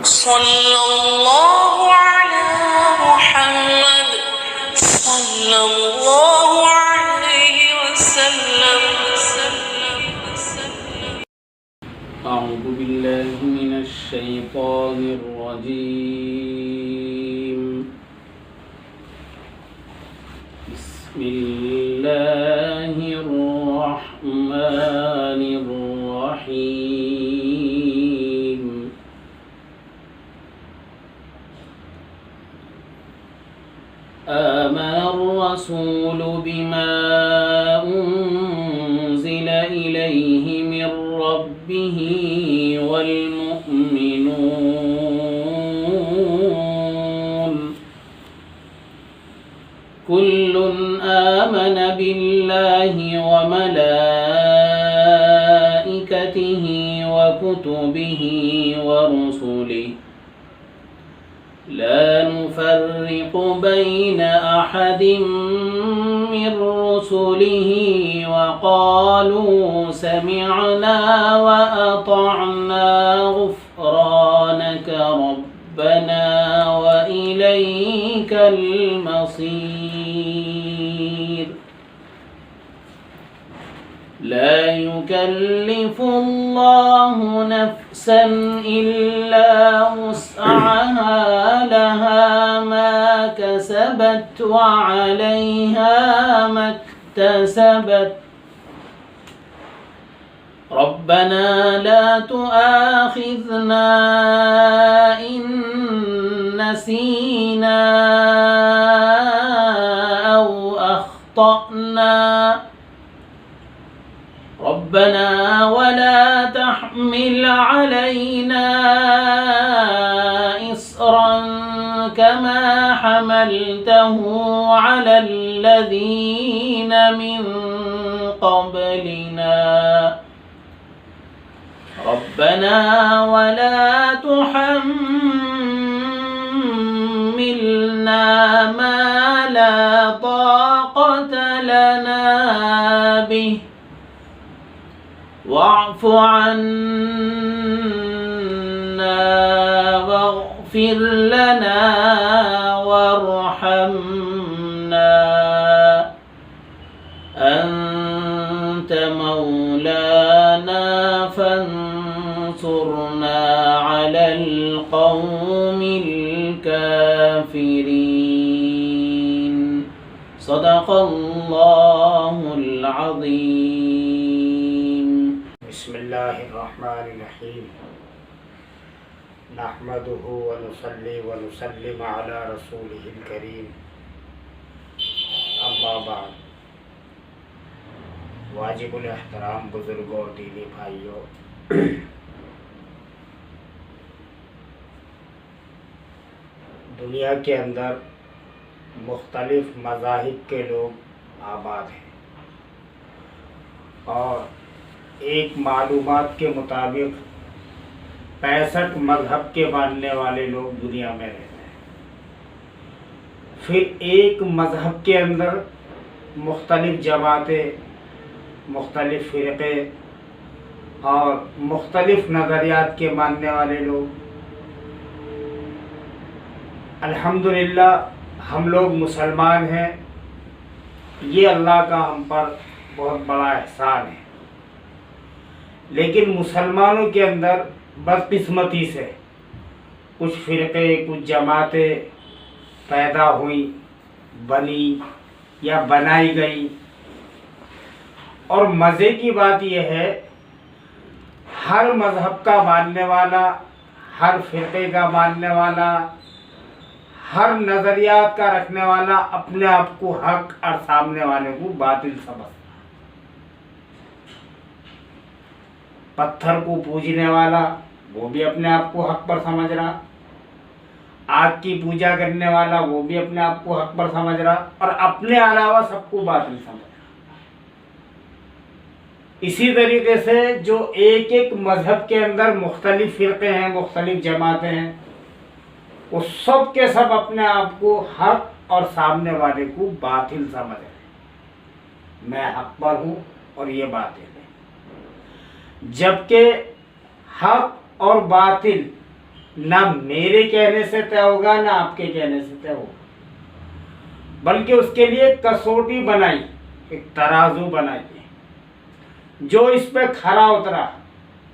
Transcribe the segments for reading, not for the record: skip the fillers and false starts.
صلى الله على محمد صلى الله عليه وسلم. أعوذ بالله من الشيطان الرجيم. بسم الله الرحمن الرحيم. آمن الرسول بما أنزل إليه من ربه والمؤمنون كل آمن بالله وملائكته وكتبه ورسله لا نفرق بين أحد من رسله وقالوا سمعنا وأطعنا غفرانك ربنا وإليك المصير. لا يكلف الله نفسا إلا وسعها لها ما كسبت وعليها ما اكتسبت ربنا لا تؤاخذنا إن نسينا أو أخطأنا ربنا ولا تحمل علينا إصرا كما حملته على الذين من قبلنا ربنا ولا تحملنا ما لا طاقة لنا به واعف عنا واغفر لنا وارحمنا أنت مولانا فانصرنا على القوم الكافرين. صدق الله العظيم. بسم الله الرحمن الرحيم. نحمده ونصلي ونسلم على رسوله الكريم. اما بعد. واجب الاحترام بزرگوں اور دینی بھائیوں، دنیا کے اندر مختلف مذاہب کے لوگ آباد ہیں اور ایک معلومات کے مطابق 65 مذہب کے ماننے والے لوگ دنیا میں رہتے ہیں. پھر ایک مذہب کے اندر مختلف جماعتیں، مختلف فرقے اور مختلف نظریات کے ماننے والے لوگ. الحمدللہ ہم لوگ مسلمان ہیں، یہ اللہ کا ہم پر بہت بڑا احسان ہے. لیکن مسلمانوں کے اندر بدقسمتی سے کچھ فرقے، کچھ جماعتیں پیدا ہوئیں، بنی یا بنائی گئی. اور مزے کی بات یہ ہے، ہر مذہب کا ماننے والا، ہر فرقے کا ماننے والا، ہر نظریات کا رکھنے والا اپنے آپ کو حق اور سامنے والے کو باطل سمجھتا. پتھر کو پوجنے والا وہ بھی اپنے آپ کو حق پر سمجھ رہا، آگ کی پوجا کرنے والا وہ بھی اپنے آپ کو حق پر سمجھ رہا، اور اپنے علاوہ سب کو باطل سمجھ رہا. اسی طریقے سے جو ایک ایک مذہب کے اندر مختلف فرقے ہیں، مختلف جماعتیں ہیں، وہ سب کے سب اپنے آپ کو حق اور سامنے والے کو باطل سمجھ رہے ہیں. میں حق پر ہوں اور یہ باطل ہے. جبکہ حق اور باطل نہ میرے کہنے سے طے ہوگا نہ آپ کے کہنے سے طے ہوگا، بلکہ اس کے لیے کسوٹی بنائی، ایک ترازو بنائی، جو اس پہ کھرا اترا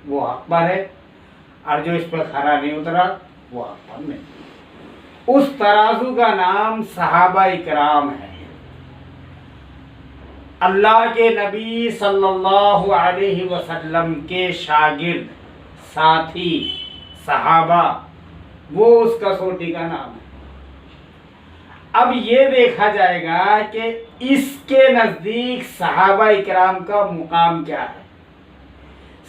وہ حق پر ہے، اور جو اس پہ کھرا نہیں اترا وہ حق پر نہیں۔ اس ترازو کا نام صحابہ اکرام ہے۔ اللہ کے نبی صلی اللہ علیہ وسلم کے شاگرد، ساتھی، صحابہ، وہ اس کسوٹی کا نام ہے۔ اب یہ دیکھا جائے گا کہ اس کے نزدیک صحابہ اکرام کا مقام کیا ہے،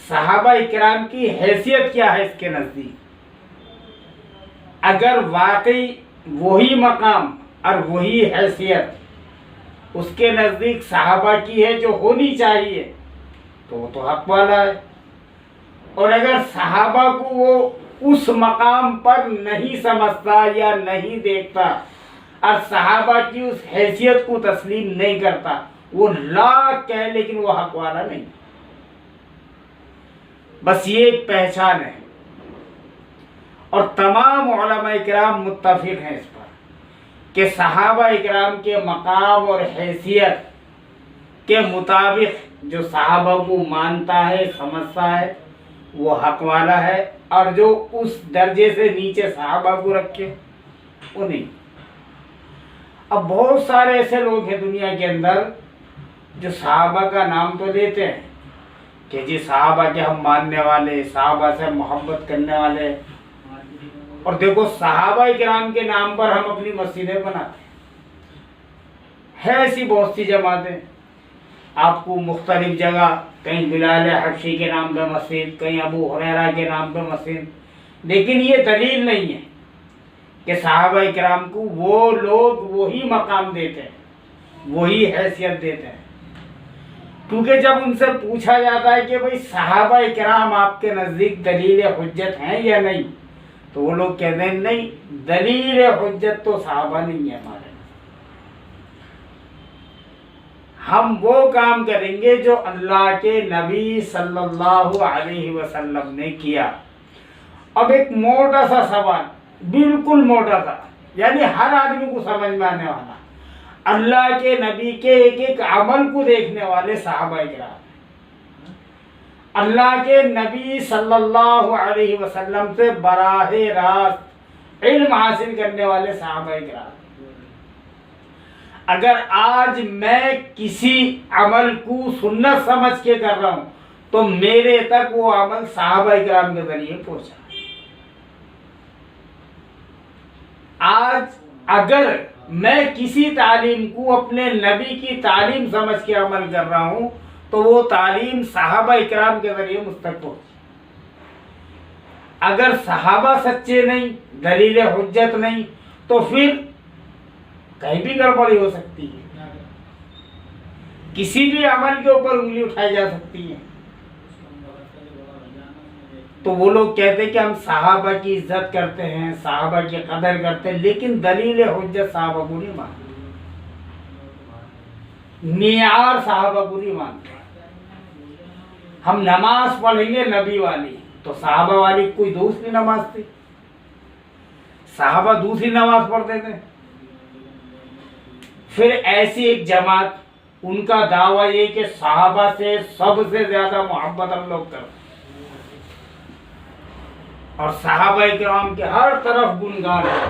صحابہ اکرام کی حیثیت کیا ہے اس کے نزدیک۔ اگر واقعی وہی مقام اور وہی حیثیت اس کے نزدیک صحابہ کی ہے جو ہونی چاہیے تو وہ تو حق والا ہے، اور اگر صحابہ کو وہ اس مقام پر نہیں سمجھتا یا نہیں دیکھتا اور صحابہ کی اس حیثیت کو تسلیم نہیں کرتا، وہ لاکھ کہے لیکن وہ حق والا نہیں۔ بس یہ ایک پہچان ہے، اور تمام علماء اکرام متفق ہیں اس پر کہ صحابہ اکرام کے مقام اور حیثیت کے مطابق جو صحابہ کو مانتا ہے، سمجھتا ہے، وہ حق والا ہے، اور جو اس درجے سے نیچے صحابہ کو رکھے وہ نہیں۔ اب بہت سارے ایسے لوگ ہیں دنیا کے اندر جو صحابہ کا نام تو لیتے ہیں کہ جی صحابہ کے ہم ماننے والے، صحابہ سے محبت کرنے والے، اور دیکھو صحابہ کرام کے نام پر ہم اپنی مسجدیں بناتے ہیں۔ ایسی بہت سی جماعتیں، آپ کو مختلف جگہ، کہیں بلال حبشی کے نام پہ مسجد، کہیں ابو ہریرہ کے نام پہ مسجد، لیکن یہ دلیل نہیں ہے کہ صحابہ کرام کو وہ لوگ وہی مقام دیتے ہیں، وہی حیثیت دیتے ہیں۔ کیونکہ جب ان سے پوچھا جاتا ہے کہ بھئی صحابہ کرام آپ کے نزدیک دلیل حجت ہیں یا نہیں، تو وہ لوگ کہتے ہیں نہیں، دلیل حجت تو صحابہ نہیں ہے ہمارے، ہم وہ کام کریں گے جو اللہ کے نبی صلی اللہ علیہ وسلم نے کیا۔ اب ایک موٹا سا سوال، بالکل موٹا سا، یعنی ہر آدمی کو سمجھ میں آنے والا، اللہ کے نبی کے ایک ایک عمل کو دیکھنے والے صحابہ کرام، اللہ کے نبی صلی اللہ علیہ وسلم سے براہ راست علم حاصل کرنے والے صحابہ کرام۔ اگر آج میں کسی عمل کو سنت سمجھ کے کر رہا ہوں تو میرے تک وہ عمل صحابہ کرام کے ذریعے پہنچا۔ آج اگر میں کسی تعلیم کو اپنے نبی کی تعلیم سمجھ کے عمل کر رہا ہوں تو وہ تعلیم صحابہ اکرام کے ذریعے مجھ تک پہنچی۔ اگر صحابہ سچے نہیں، دلیل حجت نہیں، تو پھر کہیں بھی گڑبڑی ہو سکتی ہے، کسی بھی عمل کے اوپر انگلی اٹھائی جا سکتی ہے۔ تو وہ لوگ کہتے ہیں کہ ہم صحابہ کی عزت کرتے ہیں، صحابہ کی قدر کرتے ہیں، لیکن دلیل حجت صحابہ کو نہیں مانتے، معیار صحابہ کو نہیں مانتے۔ ہم نماز پڑھیں گے نبی والی، تو صحابہ والی کوئی دوسری نماز تھی، صحابہ دوسری نماز پڑھتے تھے۔ پھر ایسی ایک جماعت، ان کا دعویٰ یہ کہ صحابہ سے سب سے زیادہ محبت ہم لوگ کرتے ہیں، اور صحابہ کرام کے ہر طرف گنگان ہے،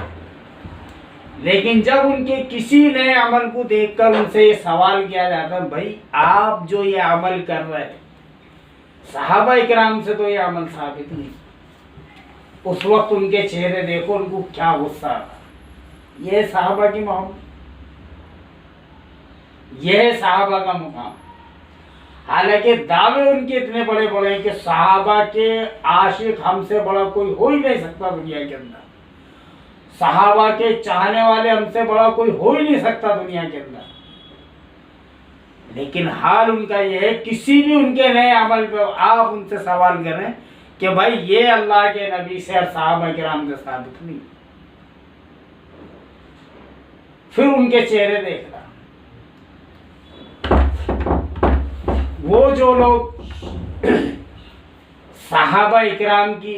لیکن جب ان کے کسی نئے عمل کو دیکھ کر ان سے یہ سوال کیا جاتا ہے، بھائی آپ جو یہ عمل کر رہے ہیں صحابہ کرام سے تو یہ عمل ثابت نہیں، اس وقت ان کے چہرے دیکھو، ان کو کیا غصہ آتا، یہ صحابہ کی محبت، یہ صحابہ کا مقام۔ حالانکہ دعوے ان کے اتنے بڑے بڑے ہیں کہ صحابہ کے عاشق ہم سے بڑا کوئی ہو ہی نہیں سکتا دنیا کے اندر، صحابہ کے چاہنے والے ہم سے بڑا کوئی ہو ہی نہیں سکتا دنیا کے اندر، لیکن حال ان کا یہ ہے، کسی بھی ان کے نئے عمل پہ آپ ان سے سوال کریں کہ بھائی یہ اللہ کے نبی سے اور صحابہ کرام سے ثابت نہیں، پھر ان کے چہرے دیکھنا۔ وہ جو لوگ صحابہ اکرام کی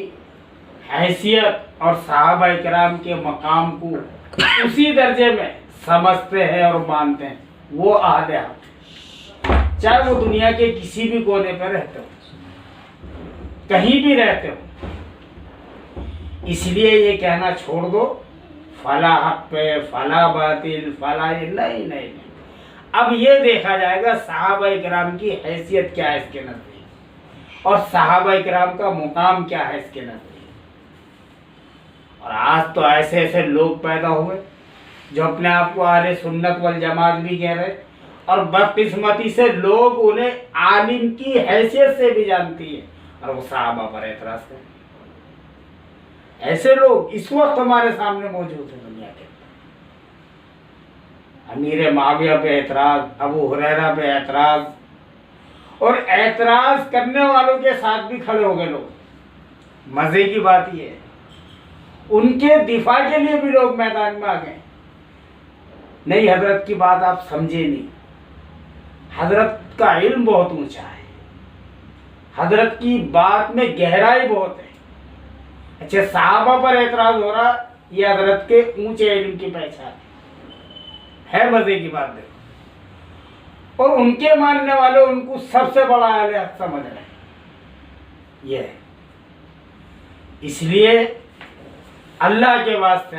حیثیت اور صحابہ کرام کے مقام کو اسی درجے میں سمجھتے ہیں اور مانتے ہیں وہ اہل حق، چاہے وہ دنیا کے کسی بھی کونے پہ رہتے ہو، کہیں بھی رہتے ہو۔ اس لیے یہ کہنا چھوڑ دو فلا حق پہ فلا باطل فلا، نہیں۔ اب یہ دیکھا جائے گا صحابہ کرام کی حیثیت کیا ہے اس کے نزدیک، اور صحابہ کرام کا مقام کیا ہے اس کے نزدیک۔ اور آج تو ایسے ایسے لوگ پیدا ہوئے جو اپنے آپ کو اہل سنت والجماعت بھی کہہ رہے، اور بدقسمتی سے لوگ انہیں عالم کی حیثیت سے بھی جانتی ہے، اور وہ صحابہ پر اعتراض کرتے۔ ایسے لوگ اس وقت ہمارے سامنے موجود ہیں دنیا کے۔ امیر معاویہ پہ اعتراض، ابو ہریرہ پہ اعتراض، اور اعتراض کرنے والوں کے ساتھ بھی کھڑے ہو گئے لوگ۔ مزے کی بات یہ ہے ان کے دفاع کے لیے بھی لوگ میدان میں آ گئے۔ نہیں، حضرت کی بات آپ سمجھے نہیں، حضرت کا علم بہت اونچا ہے، حضرت کی بات میں گہرائی بہت ہے۔ اچھا، صحابہ پر اعتراض ہو رہا، یہ حضرت کے اونچے علم کی پہچان ہے مزے کی بات ہے۔ اور ان کے ماننے والے ان کو سب سے بڑا اہل حق سمجھ رہے ہیں، یہ ہے۔ اس لیے اللہ کے واسطے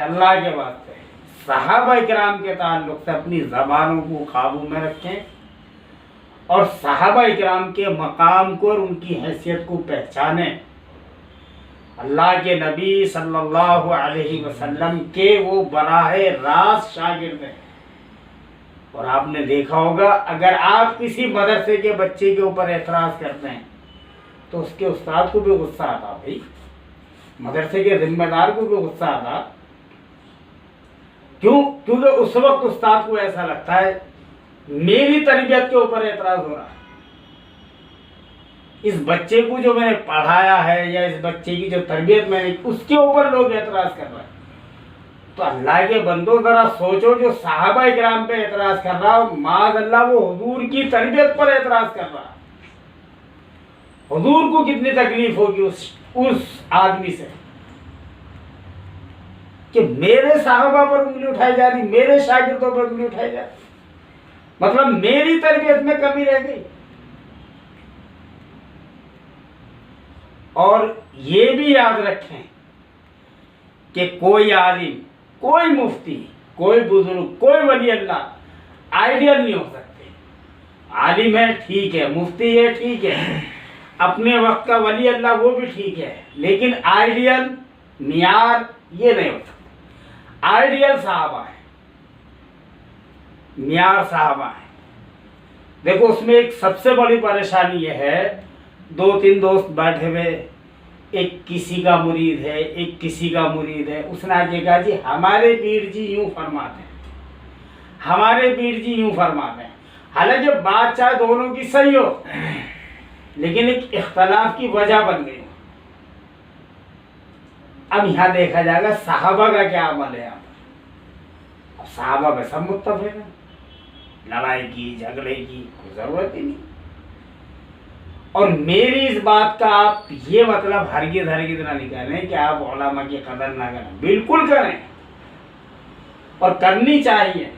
صحابہ کرام کے تعلق سے اپنی زبانوں کو قابو میں رکھیں، اور صحابہ کرام کے مقام کو اور ان کی حیثیت کو پہچانیں۔ اللہ کے نبی صلی اللہ علیہ وسلم کے وہ براہ راست شاگرد ہیں۔ اور آپ نے دیکھا ہوگا اگر آپ کسی مدرسے کے بچے کے اوپر اعتراض کرتے ہیں تو اس کے استاد کو بھی غصہ آتا، بھائی مدرسے کے ذمہ دار کو بھی غصہ آتا۔ کیونکہ اس وقت استاد کو ایسا لگتا ہے میری تربیت کے اوپر اعتراض ہو رہا ہے، اس بچے کو جو میں نے پڑھایا ہے یا اس بچے کی جو تربیت میں نے، اس کے اوپر لوگ اعتراض کر رہے ہیں۔ تو اللہ کے بندو ذرا سوچو، جو صحابہ کرام پہ اعتراض کر رہا معاذ اللہ وہ حضور کی تربیت پر اعتراض کر رہا، حضور کو کتنی تکلیف ہوگی اس آدمی سے کہ میرے صحابہ پر انگلی اٹھائی جا رہی، میرے شاگردوں پر انگلی اٹھائی جا رہی، مطلب میری تربیت میں کمی رہ گئی۔ اور یہ بھی یاد رکھیں کہ کوئی عالم، کوئی مفتی، کوئی بزرگ، کوئی ولی اللہ آئیڈیل نہیں ہو سکتے۔ عالم ہے ٹھیک ہے، مفتی ہے ٹھیک ہے، اپنے وقت کا ولی اللہ وہ بھی ٹھیک ہے، لیکن آئیڈیل معیار یہ نہیں ہو سکتا۔ آئیڈیل صحابہ ہے، معیار صحابہ ہے۔ دیکھو اس میں ایک سب سے بڑی پریشانی یہ ہے، دو تین دوست بیٹھے ہوئے، ایک کسی کا مرید ہے، ایک کسی کا مرید ہے، اس نے آگے کہا جی ہمارے پیر جی یوں فرماتے ہیں، ہمارے پیر جی یوں فرماتے ہیں۔ حالانکہ بات چاہے دونوں کی صحیح ہو، لیکن ایک اختلاف کی وجہ بن گئی۔ اب یہاں دیکھا جائے گا صحابہ کا کیا عمل ہے یہاں پر۔ اب صحابہ میں سب متفق ہیں، لڑائی کی جھگڑے کی کوئی ضرورت ہی نہیں۔ اور میری اس بات کا آپ یہ مطلب ہرگز نہ نکالیں کہ آپ علماء کی قدر نہ کریں، بالکل کریں اور کرنی چاہیے،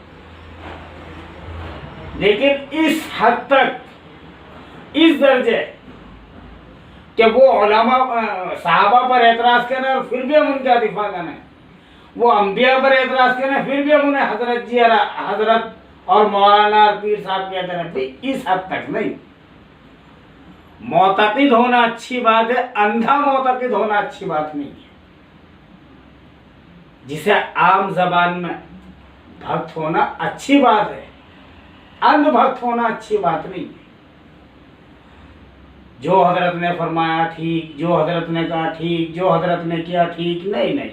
لیکن اس حد تک، اس درجے کہ وہ علماء صحابہ پر اعتراض کریں اور پھر بھی ہم ان کا دفاع کریں، وہ انبیاء پر اعتراض کریں پھر بھی ہم انہیں حضرت جی حضرت اور مولانا اور پیر صاحب کہتے ہیں، اس حد تک نہیں۔ معتقد ہونا اچھی بات ہے، اندھا معتقد ہونا اچھی بات نہیں ہے۔ جسے عام زبان میں بھکت ہونا اچھی بات ہے، اندھ بھکت ہونا اچھی بات نہیں ہے۔ جو حضرت نے فرمایا ٹھیک، جو حضرت نے کہا ٹھیک، جو حضرت نے کیا ٹھیک، نہیں۔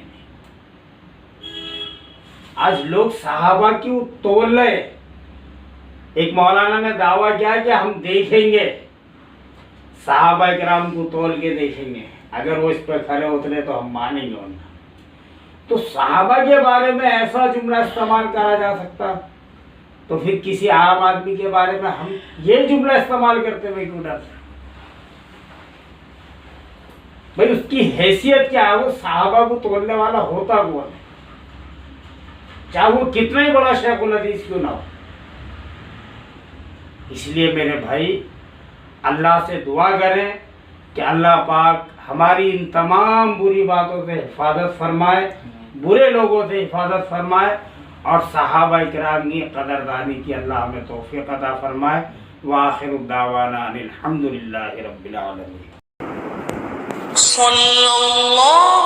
آج لوگ صحابہ کیوں تول رہے؟ ایک مولانا نے دعویٰ کیا کہ ہم دیکھیں گے، صحابہ کرام کو تول کے دیکھیں گے، اگر وہ اس پہ کھڑے اترے تو ہم مانیں گے ان کا۔ تو صحابہ کے بارے میں ایسا جملہ استعمال کرا جا سکتا، تو پھر کسی عام آدمی کے بارے میں ہم یہ جملہ استعمال کرتے ہوئے کیوں ڈرتے؟ بھائی اس کی حیثیت کیا ہے؟ وہ صحابہ کو توڑنے والا ہوتا کون ہے؟ چاہے وہ کتنا ہی بڑا شیخ الحدیث کیوں نہ ہو. اس لیے میرے بھائی اللہ سے دعا کریں کہ اللہ پاک ہماری ان تمام بری باتوں سے حفاظت فرمائے، برے لوگوں سے حفاظت فرمائے، اور صحابہ کرام کی قدردانی کی اللہ ہمیں توفیق عطا فرمائے. وآخر دعوانا ان الحمد للہ رب العالمین. صلی اللہ